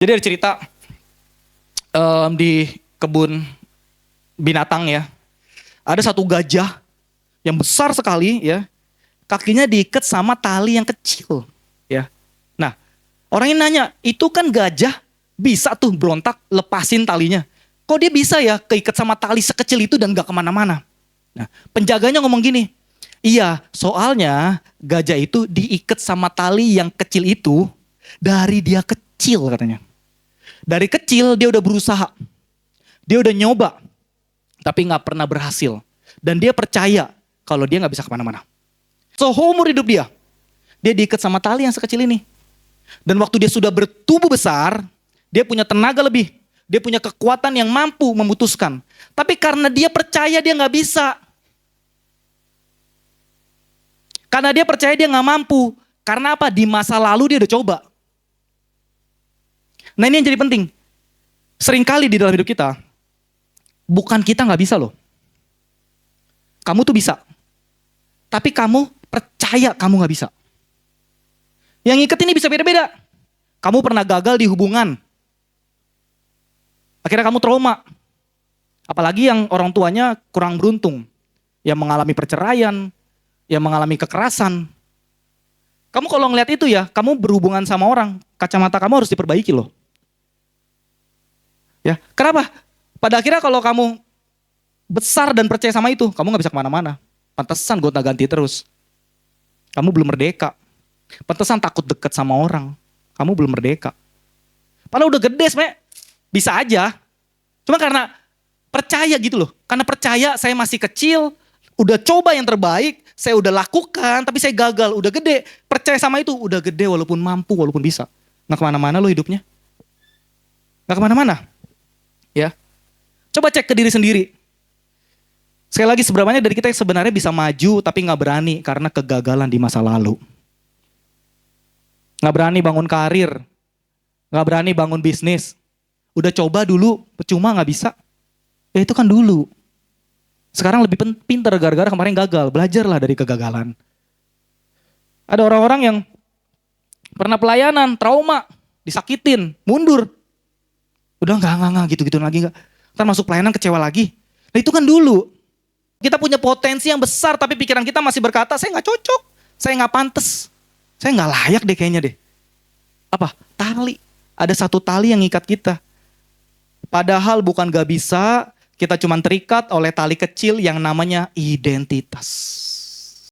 Jadi ada cerita di kebun binatang ya. Ada satu gajah yang besar sekali ya. Kakinya diikat sama tali yang kecil ya. Nah, orang ini nanya, itu kan gajah bisa tuh berontak lepasin talinya. Kok dia bisa ya keikat sama tali sekecil itu dan gak kemana-mana? Nah, penjaganya ngomong gini, iya soalnya gajah itu diikat sama tali yang kecil itu dari dia kecil katanya. Dari kecil dia udah berusaha, dia udah nyoba, tapi gak pernah berhasil. Dan dia percaya kalau dia gak bisa kemana-mana. Seumur hidup dia diikat sama tali yang sekecil ini. Dan waktu dia sudah bertumbuh besar, dia punya tenaga lebih. Dia punya kekuatan yang mampu memutuskan. Tapi karena dia percaya dia gak bisa. Karena dia percaya dia gak mampu. Karena apa? Di masa lalu dia udah coba. Nah ini yang jadi penting. Seringkali di dalam hidup kita, bukan kita gak bisa loh. Kamu tuh bisa. Tapi kamu percaya kamu gak bisa. Yang ngiket ini bisa beda-beda. Kamu pernah gagal di hubungan. Akhirnya kamu trauma. Apalagi yang orang tuanya kurang beruntung. Yang mengalami perceraian, yang mengalami kekerasan. Kamu kalau ngeliat itu ya, kamu berhubungan sama orang, kacamata kamu harus diperbaiki loh. Ya, kenapa? Pada akhirnya kalau kamu besar dan percaya sama itu, kamu gak bisa kemana-mana. Pantesan gonta-ganti terus. Kamu belum merdeka. Pantesan takut deket sama orang. Kamu belum merdeka. Padahal udah gede sebenarnya. Bisa aja. Cuma karena percaya gitu loh. Karena percaya saya masih kecil. Udah coba yang terbaik. Saya udah lakukan tapi saya gagal. Udah gede. Percaya sama itu. Udah gede walaupun mampu, walaupun bisa. Gak kemana-mana loh hidupnya. Gak kemana-mana. Ya. Coba cek ke diri sendiri. Sekali lagi seberapa banyak dari kita yang sebenarnya bisa maju tapi gak berani karena kegagalan di masa lalu. Gak berani bangun karir. Gak berani bangun bisnis. Udah coba dulu, percuma gak bisa. Ya itu kan dulu. Sekarang lebih pintar gara-gara kemarin gagal. Belajarlah dari kegagalan. Ada orang-orang yang pernah pelayanan, trauma, disakitin, mundur. Udah gak gitu-gitu lagi gak. Ntar masuk pelayanan kecewa lagi. Nah itu kan dulu. Kita punya potensi yang besar tapi pikiran kita masih berkata, saya gak cocok, saya gak pantas, saya gak layak deh kayaknya deh. Apa? Tali. Ada satu tali yang ngikat kita. Padahal bukan gak bisa, kita cuma terikat oleh tali kecil yang namanya identitas.